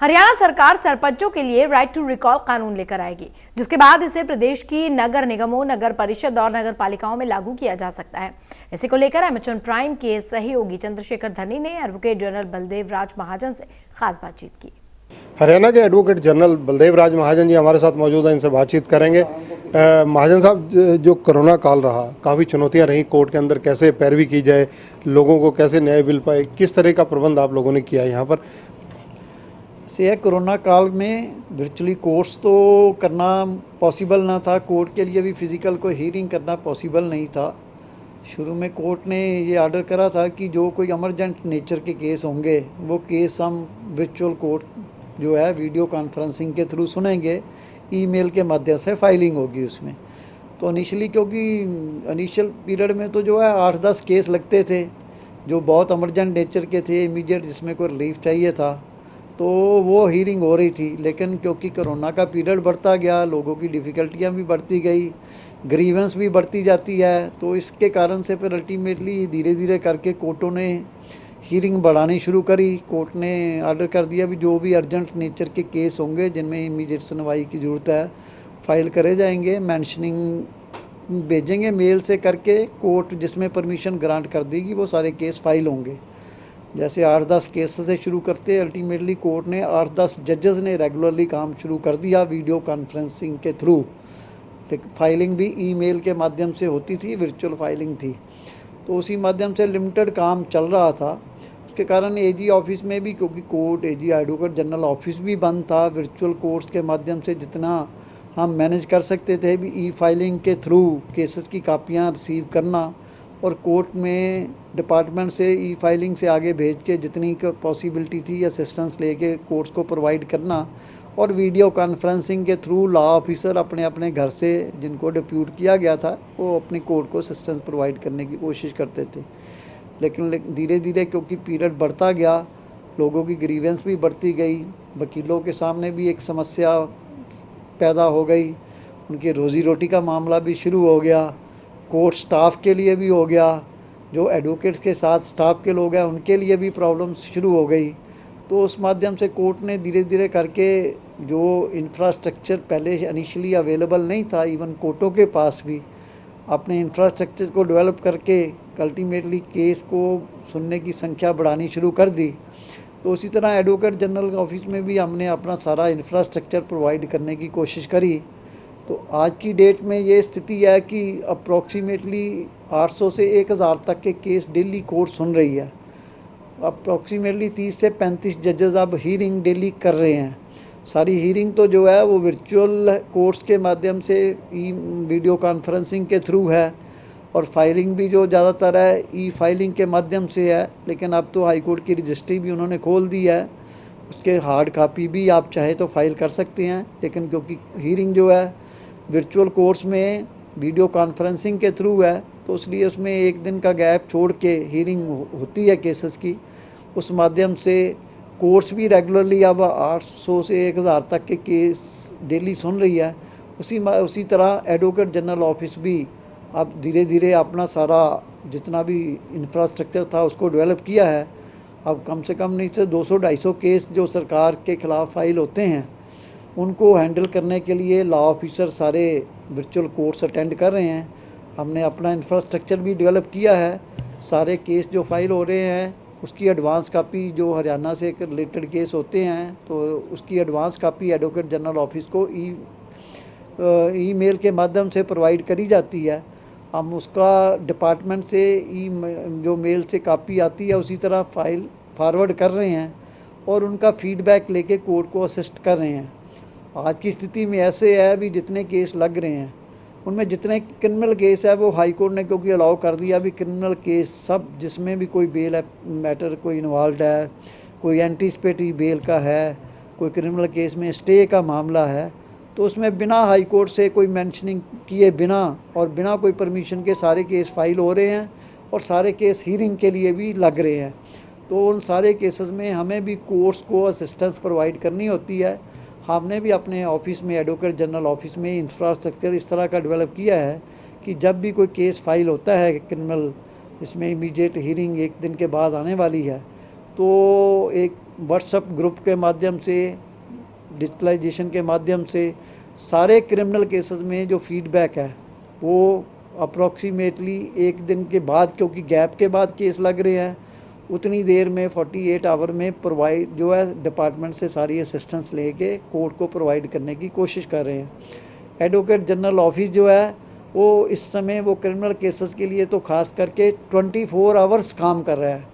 हरियाणा सरकार सरपंचों के लिए राइट टू रिकॉल कानून लेकर आएगी, जिसके बाद इसे प्रदेश की नगर निगमों, नगर परिषद और नगर पालिकाओं में लागू किया जा सकता है। इसी को लेकर एमेजॉन प्राइम के सहयोगी चंद्रशेखर धनी ने एडवोकेट जनरल बलदेव राज महाजन से खास बातचीत की। हरियाणा के एडवोकेट जनरल बलदेव राज महाजन जी हमारे साथ मौजूद हैं, इनसे बातचीत करेंगे। महाजन साहब, जो कोरोना काल रहा, काफ़ी चुनौतियां रहीं कोर्ट के अंदर, कैसे पैरवी की जाए, लोगों को कैसे न्याय मिल पाए, किस तरह का प्रबंध आप लोगों ने किया यहाँ पर? से कोरोना काल में वर्चुअली कोर्ट्स तो करना पॉसिबल ना था, कोर्ट के लिए भी फिज़िकल को हियरिंग करना पॉसिबल नहीं था। शुरू में कोर्ट ने ये ऑर्डर करा था कि जो कोई इमरजेंट नेचर के केस होंगे वो केस हम वर्चुअल कोर्ट जो है वीडियो कॉन्फ्रेंसिंग के थ्रू सुनेंगे, ईमेल के माध्यम से फाइलिंग होगी उसमें। तो इनिशियली क्योंकि इनिशियल पीरियड में तो जो है 8-10 केस लगते थे जो बहुत इमरजेंट नेचर के थे, इमीडिएट जिसमें कोई रिलीफ चाहिए था, तो वो हीयरिंग हो रही थी। लेकिन क्योंकि कोरोना का पीरियड बढ़ता गया, लोगों की डिफ़िकल्टियाँ भी बढ़ती गई, ग्रीवेंस भी बढ़ती जाती है, तो इसके कारण से फिर अल्टीमेटली धीरे धीरे करके कोर्टों ने हीयरिंग बढ़ानी शुरू करी। कोर्ट ने ऑर्डर कर दिया भी जो भी अर्जेंट नेचर के केस होंगे जिनमें इमीडिएट सुनवाई की ज़रूरत है, फाइल करे जाएंगे, मेंशनिंग भेजेंगे मेल से करके, कोर्ट जिसमें परमिशन ग्रांट कर देगी वो सारे केस फाइल होंगे। जैसे 8-10 केस से शुरू करते, अल्टीमेटली कोर्ट ने 8-10 जजेस ने रेगुलरली काम शुरू कर दिया वीडियो कॉन्फ्रेंसिंग के थ्रू। फाइलिंग भी ईमेल के माध्यम से होती थी, वर्चुअल फाइलिंग थी, तो उसी माध्यम से लिमिटेड काम चल रहा था। उसके कारण एजी ऑफिस में भी, क्योंकि कोर्ट एजी एडवोकेट जनरल ऑफिस भी बंद था, वर्चुअल कोर्ट्स के माध्यम से जितना हम मैनेज कर सकते थे भी ई फाइलिंग के थ्रू केसेस की कापियाँ रिसीव करना और कोर्ट में डिपार्टमेंट से ई फाइलिंग से आगे भेज के जितनी पॉसिबिलिटी थी असिस्टेंस लेके कोर्ट्स को प्रोवाइड करना, और वीडियो कॉन्फ्रेंसिंग के थ्रू लॉ ऑफिसर अपने अपने घर से जिनको डिप्यूट किया गया था वो अपनी कोर्ट को असिस्टेंस प्रोवाइड करने की कोशिश करते थे। लेकिन धीरे धीरे क्योंकि पीरियड बढ़ता गया, लोगों की ग्रीवेंस भी बढ़ती गई, वकीलों के सामने भी एक समस्या पैदा हो गई, उनकी रोज़ी रोटी का मामला भी शुरू हो गया, कोर्ट स्टाफ के लिए भी हो गया, जो एडवोकेट्स के साथ स्टाफ के लोग हैं उनके लिए भी प्रॉब्लम शुरू हो गई। तो उस माध्यम से कोर्ट ने धीरे धीरे करके जो इंफ्रास्ट्रक्चर पहले इनिशियली अवेलेबल नहीं था इवन कोर्टों के पास भी, अपने इंफ्रास्ट्रक्चर को डेवलप करके अल्टीमेटली केस को सुनने की संख्या बढ़ानी शुरू कर दी। तो उसी तरह एडवोकेट जनरल ऑफिस में भी हमने अपना सारा इंफ्रास्ट्रक्चर प्रोवाइड करने की कोशिश करी। तो आज की डेट में ये स्थिति है कि अप्रॉक्सीमेटली 800 से 1000 तक के केस डेली कोर्ट सुन रही है। अप्रॉक्सीमेटली 30 से 35 जजेस अब हीयरिंग डेली कर रहे हैं। सारी हीयरिंग तो जो है वो वर्चुअल कोर्ट्स के माध्यम से वीडियो कॉन्फ्रेंसिंग के थ्रू है, और फाइलिंग भी जो ज़्यादातर है ई फाइलिंग के माध्यम से है। लेकिन अब तो हाई कोर्ट की रजिस्ट्री भी उन्होंने खोल दी है, उसके हार्ड कापी भी आप चाहे तो फाइल कर सकते हैं। लेकिन क्योंकि हीयरिंग जो है वर्चुअल कोर्ट्स में वीडियो कॉन्फ्रेंसिंग के थ्रू है, तो इसलिए उसमें एक दिन का गैप छोड़ के हीयरिंग होती है केसेस की। उस माध्यम से कोर्ट्स भी रेगुलरली अब 800 से 1000 तक के केस डेली सुन रही है। उसी तरह एडवोकेट जनरल ऑफिस भी अब धीरे धीरे अपना सारा जितना भी इंफ्रास्ट्रक्चर था उसको डेवलप किया है। अब कम से कम नहीं से 200-250 केस जो सरकार के ख़िलाफ़ फाइल होते हैं उनको हैंडल करने के लिए लॉ ऑफिसर सारे वर्चुअल कोर्ट्स अटेंड कर रहे हैं। हमने अपना इंफ्रास्ट्रक्चर भी डेवलप किया है। सारे केस जो फाइल हो रहे हैं उसकी एडवांस कापी, जो हरियाणा से रिलेटेड केस होते हैं तो उसकी advance copy advocate general office को ईमेल के माध्यम से प्रोवाइड करी जाती है। हम उसका डिपार्टमेंट से जो मेल से कापी आती है उसी तरह फाइल फॉरवर्ड कर रहे हैं और उनका फीडबैक लेके कोर्ट को असिस्ट कर रहे हैं। आज की स्थिति में ऐसे है भी जितने केस लग रहे हैं उनमें जितने क्रिमिनल केस है वो हाई कोर्ट ने क्योंकि अलाउ कर दिया भी क्रिमिनल केस सब जिसमें भी कोई बेल है मैटर कोई इन्वॉल्व है, कोई एंटीसिपेटरी बेल का है, कोई क्रिमिनल केस में स्टे का मामला है, तो उसमें बिना हाई कोर्ट से कोई मेंशनिंग किए बिना और बिना कोई परमिशन के सारे केस फाइल हो रहे हैं और सारे केस हीयरिंग के लिए भी लग रहे हैं। तो उन सारे केसेस में हमें भी कोर्ट्स को असिस्टेंस प्रोवाइड करनी होती है। हमने भी अपने ऑफिस में एडवोकेट जनरल ऑफिस में इंफ्रास्ट्रक्चर इस तरह का डेवलप किया है कि जब भी कोई केस फाइल होता है क्रिमिनल, जिसमें इमीडिएट हीयरिंग एक दिन के बाद आने वाली है, तो एक व्हाट्सएप ग्रुप के माध्यम से, डिजिटलाइजेशन के माध्यम से सारे क्रिमिनल केसेस में जो फीडबैक है वो अप्रॉक्सीमेटली एक दिन के बाद, क्योंकि गैप के बाद केस लग रहे हैं, उतनी देर में 48 आवर में प्रोवाइड जो है डिपार्टमेंट से सारी असिस्टेंस लेके कोर्ट को प्रोवाइड करने की कोशिश कर रहे हैं। एडवोकेट जनरल ऑफिस जो है वो इस समय वो क्रिमिनल केसेस के लिए तो खास करके 24 आवर्स काम कर रहा है।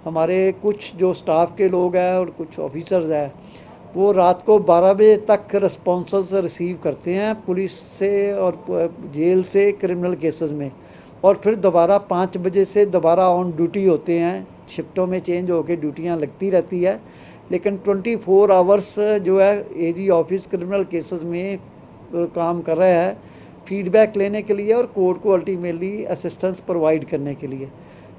हमारे कुछ जो स्टाफ के लोग हैं और कुछ ऑफिसर्स हैं वो रात को 12 बजे तक रिस्पॉन्स रिसीव करते हैं पुलिस से और जेल से क्रिमिनल केसेस में, और फिर दोबारा 5 बजे से दोबारा ऑन ड्यूटी होते हैं। शिफ्टों में चेंज होकर ड्यूटियां लगती रहती है, लेकिन 24 आवर्स जो है एजी ऑफिस क्रिमिनल केसेस में काम कर रहा है फीडबैक लेने के लिए और कोर्ट को अल्टीमेटली असिस्टेंस प्रोवाइड करने के लिए।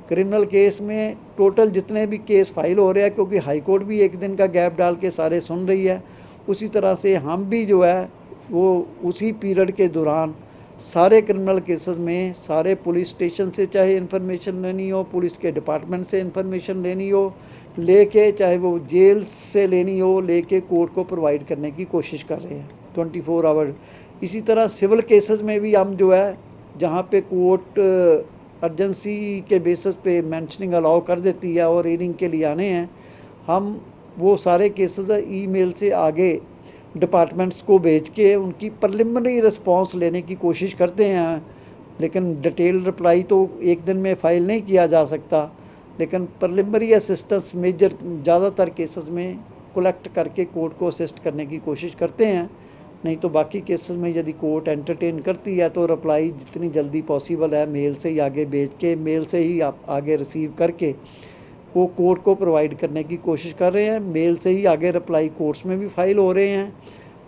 क्रिमिनल केस में टोटल जितने भी केस फाइल हो रहे हैं, क्योंकि हाई कोर्ट भी एक दिन का गैप डाल के सारे सुन रही है, उसी तरह से हम भी जो है वो उसी पीरियड के दौरान सारे क्रिमिनल केसेस में सारे पुलिस स्टेशन से चाहे इन्फॉर्मेशन लेनी हो, पुलिस के डिपार्टमेंट से इन्फॉर्मेशन लेनी हो, लेके चाहे वो जेल से लेनी हो, लेके कोर्ट को प्रोवाइड करने की कोशिश कर रहे हैं 24 आवर। इसी तरह सिविल केसेस में भी हम जो है जहाँ पे कोर्ट अर्जेंसी के बेसिस पे मेंशनिंग अलाउ कर देती है और हियरिंग के लिए आने हैं, हम वो सारे केसेस ईमेल से आगे डिपार्टमेंट्स को भेज के उनकी प्रिलिमिनरी रिस्पांस लेने की कोशिश करते हैं। लेकिन डिटेल रिप्लाई तो एक दिन में फ़ाइल नहीं किया जा सकता, लेकिन प्रिलिमिनरी असिस्टेंस मेजर ज़्यादातर केसेस में कलेक्ट करके कोर्ट को असिस्ट करने की कोशिश करते हैं। नहीं तो बाकी केसेस में यदि कोर्ट एंटरटेन करती है तो रिप्लाई जितनी जल्दी पॉसिबल है मेल से ही आगे भेज के, मेल से ही आप आगे रिसीव करके वो कोर्ट को प्रोवाइड करने की कोशिश कर रहे हैं। मेल से ही आगे रिप्लाई कोर्ट्स में भी फाइल हो रहे हैं।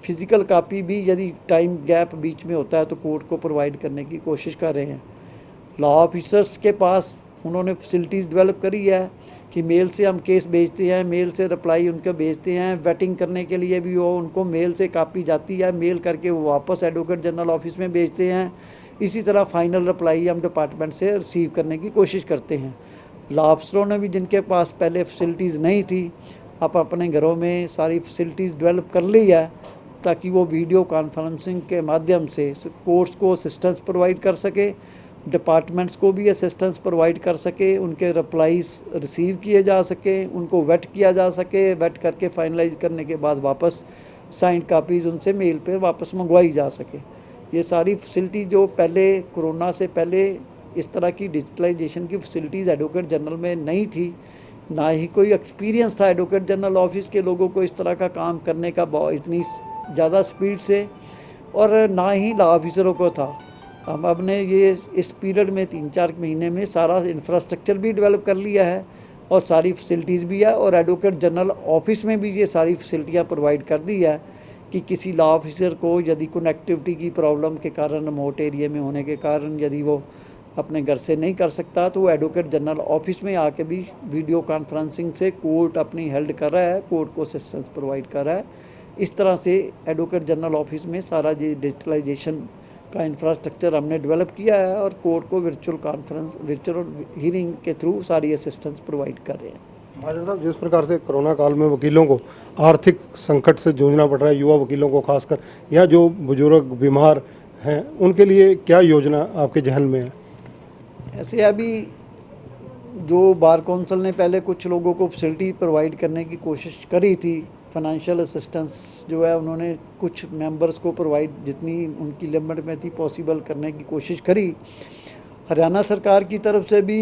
फिज़िकल कापी भी यदि टाइम गैप बीच में होता है तो कोर्ट को प्रोवाइड करने की कोशिश कर रहे हैं। लॉ ऑफिसर्स के पास उन्होंने फैसिलिटीज़ डेवलप करी है कि मेल से हम केस भेजते हैं, मेल से रिप्लाई उनको भेजते हैं। वेटिंग करने के लिए भी वो उनको मेल से कापी जाती है, मेल करके वो वापस एडवोकेट जनरल ऑफिस में भेजते हैं। इसी तरह फाइनल रिप्लाई हम डिपार्टमेंट से रिसीव करने की कोशिश करते हैं। लॉ अफसरों ने भी जिनके पास पहले फैसिलिटीज़ नहीं थी, आप अपने घरों में सारी फैसिलिटीज़ डेवलप कर ली है ताकि वो वीडियो कॉन्फ्रेंसिंग के माध्यम से कोर्ट्स को असिस्टेंस प्रोवाइड कर सके, डिपार्टमेंट्स को भी असिस्टेंस प्रोवाइड कर सके, उनके रिप्लाईज रिसीव किए जा सके, उनको वेट किया जा सके, वेट करके फाइनलाइज करने के बाद वापस साइंड कापीज़ उनसे मेल पे वापस मंगवाई जा सके। ये सारी फैसिलिटी जो पहले कोरोना से पहले इस तरह की डिजिटलाइजेशन की फैसिलिटीज़ एडवोकेट जनरल में नहीं थी, ना ही कोई एक्सपीरियंस था एडवोकेट जनरल ऑफिस के लोगों को इस तरह का काम करने का इतनी ज़्यादा स्पीड से, और ना ही लॉ ऑफिसरों को था। हम अपने ये इस पीरियड में 3-4 महीने में सारा इंफ्रास्ट्रक्चर भी डेवलप कर लिया है और सारी फैसिलिटीज़ भी है, और एडवोकेट जनरल ऑफिस में भी ये सारी फैसिलिटियाँ प्रोवाइड कर दी है कि किसी लॉ ऑफिसर को यदि कनेक्टिविटी की प्रॉब्लम के कारण, रिमोट एरिया में होने के कारण यदि वो अपने घर से नहीं कर सकता तो वो एडवोकेट जनरल ऑफिस में आके भी वीडियो कॉन्फ्रेंसिंग से कोर्ट अपनी हेल्ड कर रहा है, कोर्ट को असिस्टेंस प्रोवाइड कर रहा है। इस तरह से एडवोकेट जनरल ऑफिस में सारा ये डिजिटलाइजेशन का इंफ्रास्ट्रक्चर हमने डेवलप किया है और कोर्ट को वर्चुअल हियरिंग के थ्रू सारी असिस्टेंस प्रोवाइड कर रहे हैं। महाजन साहब, जिस प्रकार से कोरोना काल में वकीलों को आर्थिक संकट से जूझना पड़ रहा है, युवा वकीलों को खासकर, या जो बुजुर्ग बीमार हैं, उनके लिए क्या योजना आपके जहन में है? ऐसे अभी जो बार कौंसिल ने पहले कुछ लोगों को फैसिलिटी प्रोवाइड करने की कोशिश करी थी, फाइनेंशियल असिस्टेंस जो है उन्होंने कुछ मेंबर्स को प्रोवाइड जितनी उनकी लिमिट में थी पॉसिबल करने की कोशिश करी। हरियाणा सरकार की तरफ से भी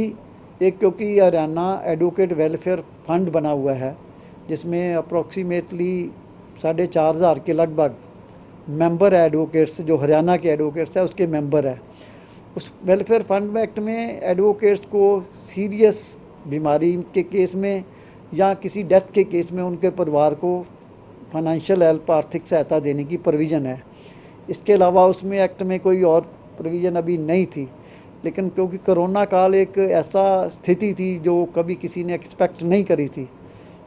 एक, क्योंकि हरियाणा एडवोकेट वेलफेयर फंड बना हुआ है जिसमें अप्रॉक्सीमेटली 4,500 के लगभग मेंबर एडवोकेट्स जो हरियाणा के एडवोकेट्स हैं उसके मेंबर है। उस वेलफेयर फंड एक्ट में एडवोकेट्स को सीरियस बीमारी के केस में या किसी डेथ के केस में उनके परिवार को फाइनेंशियल हेल्प, आर्थिक सहायता देने की प्रोविज़न है। इसके अलावा उसमें एक्ट में कोई और प्रोविज़न अभी नहीं थी, लेकिन क्योंकि कोरोना काल एक ऐसा स्थिति थी जो कभी किसी ने एक्सपेक्ट नहीं करी थी,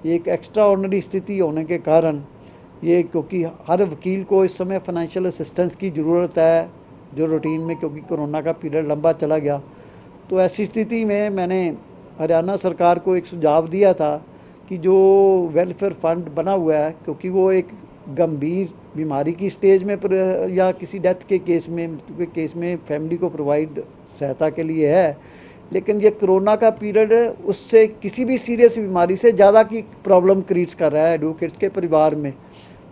एक एक्स्ट्रा ऑर्डिनरी स्थिति होने के कारण ये, क्योंकि हर वकील को इस समय फाइनेंशियल असिस्टेंस की ज़रूरत है जो रूटीन में, क्योंकि कोरोना का पीरियड लंबा चला गया, तो ऐसी स्थिति में मैंने हरियाणा सरकार को एक सुझाव दिया था कि जो वेलफेयर फंड बना हुआ है, क्योंकि वो एक गंभीर बीमारी की स्टेज में या किसी डेथ के केस में, मृत्यु के केस में फैमिली को प्रोवाइड सहायता के लिए है, लेकिन ये कोरोना का पीरियड उससे किसी भी सीरियस बीमारी से ज़्यादा की प्रॉब्लम क्रिएट्स कर रहा है एडवोकेट्स के परिवार में।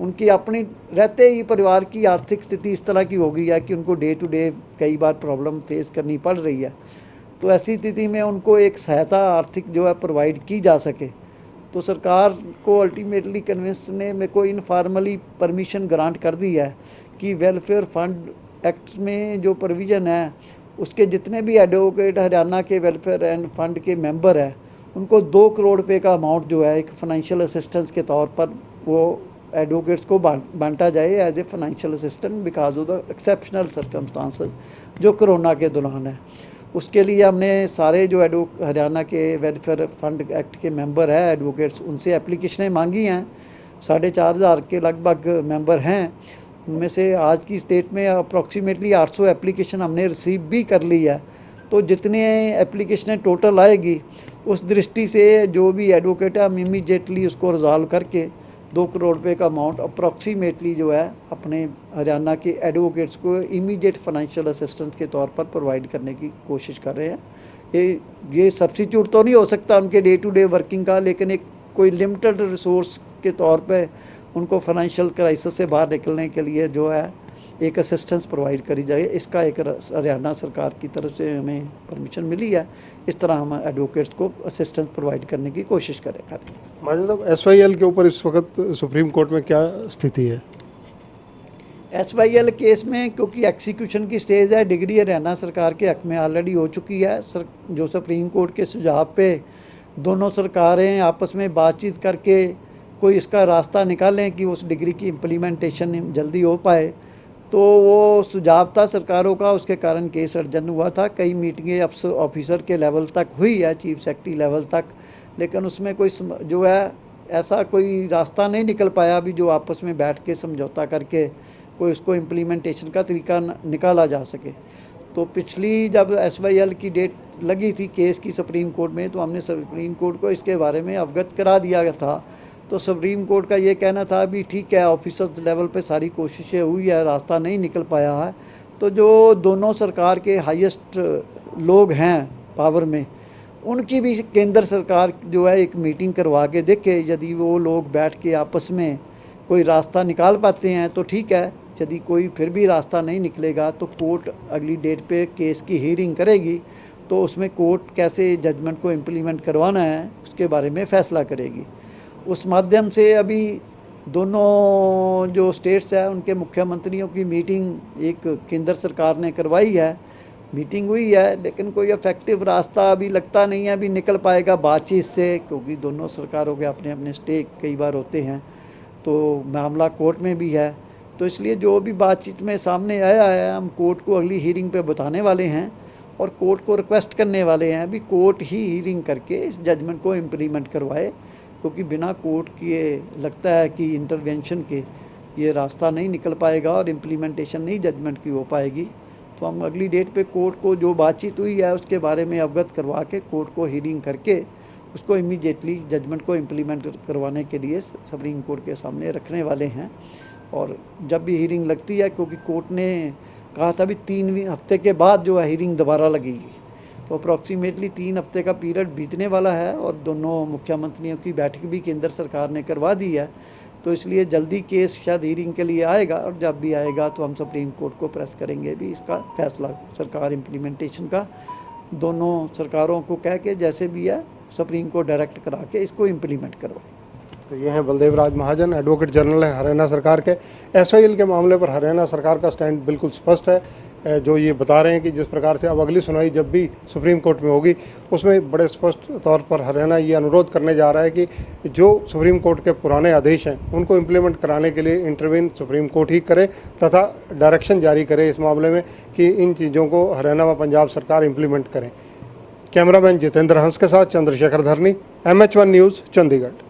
उनकी अपनी रहते ही परिवार की आर्थिक स्थिति इस तरह की हो गई है कि उनको डे टू डे कई बार प्रॉब्लम फेस करनी पड़ रही है। तो ऐसी स्थिति में उनको एक सहायता आर्थिक जो है प्रोवाइड की जा सके, तो सरकार को अल्टीमेटली कन्विंस ने मेरे को इनफॉर्मली परमिशन ग्रांट कर दी है कि वेलफेयर फंड एक्ट में जो प्रोविज़न है उसके जितने भी एडवोकेट हरियाणा के वेलफेयर एंड फंड के मेंबर हैं उनको 2 करोड़ रुपए का अमाउंट जो है एक फाइनेंशियल असिस्टेंस के तौर पर वो एडवोकेट्स को बांटा जाए as a financial assistant because of the exceptional circumstances जो कोरोना के दौरान है। उसके लिए हमने सारे जो हरियाणा के वेलफेयर फंड एक्ट के मेंबर हैं एडवोकेट्स, उनसे एप्लीकेशनें मांगी हैं। 4,500 के लगभग मेंबर हैं। उनमें से आज की स्टेट में अप्रॉक्सीमेटली 800 एप्लीकेशन हमने रिसीव भी कर ली है। तो जितने एप्लीकेशनें टोटल आएगी उस दृष्टि से जो भी एडवोकेट है हम इमीडिएटली उसको रिजॉल्व करके 2 करोड़ रुपए का अमाउंट अप्रॉक्सीमेटली जो है अपने हरियाणा के एडवोकेट्स को इमीडिएट फाइनेंशियल असिस्टेंस के तौर पर प्रोवाइड करने की कोशिश कर रहे हैं। ये सब्स्टिट्यूट तो नहीं हो सकता उनके डे टू डे वर्किंग का, लेकिन एक कोई लिमिटेड रिसोर्स के तौर पे उनको फाइनेंशियल क्राइसिस से बाहर निकलने के लिए जो है एक असिस्टेंस प्रोवाइड करी जाए। इसका एक हरियाणा सरकार की तरफ से हमें परमिशन मिली है। इस तरह हम एडवोकेट्स को असिस्टेंस प्रोवाइड करने की कोशिश करेंगे। महाजन साहब, SYL के ऊपर इस वक्त सुप्रीम कोर्ट में क्या स्थिति है? SYL केस में क्योंकि एक्सिक्यूशन की स्टेज है, डिग्री हरियाणा सरकार के हक में ऑलरेडी हो चुकी है। जो सुप्रीम कोर्ट के सुझाव पे दोनों सरकारें आपस में बातचीत करके कोई इसका रास्ता निकालें कि उस डिग्री की इम्प्लीमेंटेशन जल्दी हो पाए, तो वो सुझाव था सरकारों का। उसके कारण केस अर्जन हुआ था। कई मीटिंगें ऑफिसर के लेवल तक हुई है, चीफ सेक्रेटरी लेवल तक, लेकिन उसमें कोई जो है ऐसा कोई रास्ता नहीं निकल पाया अभी जो आपस में बैठ के समझौता करके कोई उसको इम्प्लीमेंटेशन का तरीका निकाला जा सके। तो पिछली जब SYL की डेट लगी थी केस की सुप्रीम कोर्ट में, तो हमने सुप्रीम कोर्ट को इसके बारे में अवगत करा दिया था। तो सुप्रीम कोर्ट का ये कहना था भी ठीक है, ऑफिसर्स लेवल पे सारी कोशिशें हुई है, रास्ता नहीं निकल पाया है। तो जो दोनों सरकार के हाईएस्ट लोग हैं पावर में, उनकी भी केंद्र सरकार जो है एक मीटिंग करवा के देखे। यदि वो लोग बैठ के आपस में कोई रास्ता निकाल पाते हैं तो ठीक है, यदि कोई फिर भी रास्ता नहीं निकलेगा तो कोर्ट अगली डेट पे केस की हियरिंग करेगी। तो उसमें कोर्ट कैसे जजमेंट को इम्प्लीमेंट करवाना है उसके बारे में फ़ैसला करेगी। उस माध्यम से अभी दोनों जो स्टेट्स हैं उनके मुख्यमंत्रियों की मीटिंग एक केंद्र सरकार ने करवाई है, मीटिंग हुई है, लेकिन कोई इफेक्टिव रास्ता अभी लगता नहीं है अभी निकल पाएगा बातचीत से, क्योंकि दोनों सरकारों के अपने अपने स्टेक कई बार होते हैं। तो मामला कोर्ट में भी है। तो इसलिए जो भी बातचीत में सामने आया है हम कोर्ट को अगली हियरिंग पे बताने वाले हैं और कोर्ट को रिक्वेस्ट करने वाले हैं अभी कोर्ट ही हियरिंग करके इस जजमेंट को इम्प्लीमेंट करवाए, क्योंकि बिना कोर्ट किए लगता है कि इंटरवेंशन के ये रास्ता नहीं निकल पाएगा और इम्प्लीमेंटेशन नहीं जजमेंट की हो पाएगी। तो हम अगली डेट पे कोर्ट को जो बातचीत हुई है उसके बारे में अवगत करवा के कोर्ट को हियरिंग करके उसको इमीडिएटली जजमेंट को इम्प्लीमेंट करवाने के लिए सुप्रीम कोर्ट के सामने रखने वाले हैं। और जब भी हियरिंग लगती है, क्योंकि कोर्ट ने कहा था भी 3 हफ्ते के बाद जो है हियरिंग दोबारा लगेगी, तो अप्रॉक्सीमेटली 3 हफ्ते का पीरियड बीतने वाला है और दोनों मुख्यमंत्रियों की बैठक भी केंद्र सरकार ने करवा दी है। तो इसलिए जल्दी केस शायद हियरिंग के लिए आएगा और जब भी आएगा तो हम सुप्रीम कोर्ट को प्रेस करेंगे भी इसका फैसला सरकार इम्प्लीमेंटेशन का दोनों सरकारों को कह के जैसे भी है सुप्रीम को डायरेक्ट करा के इसको इम्प्लीमेंट करवाए। तो ये हैं बलदेव राज महाजन, एडवोकेट जनरल है हरियाणा सरकार के। SYL के मामले पर हरियाणा सरकार का स्टैंड बिल्कुल स्पष्ट है। जो ये बता रहे हैं कि जिस प्रकार से अब अगली सुनवाई जब भी सुप्रीम कोर्ट में होगी उसमें बड़े स्पष्ट तौर पर हरियाणा ये अनुरोध करने जा रहा है कि जो सुप्रीम कोर्ट के पुराने आदेश हैं उनको इम्प्लीमेंट कराने के लिए इंटरवीन सुप्रीम कोर्ट ही करे तथा डायरेक्शन जारी करे इस मामले में कि इन चीज़ों को हरियाणा व पंजाब सरकार इम्प्लीमेंट करें। कैमरामैन जितेंद्र हंस के साथ चंद्रशेखर धरनी, MH1 न्यूज़, चंडीगढ़।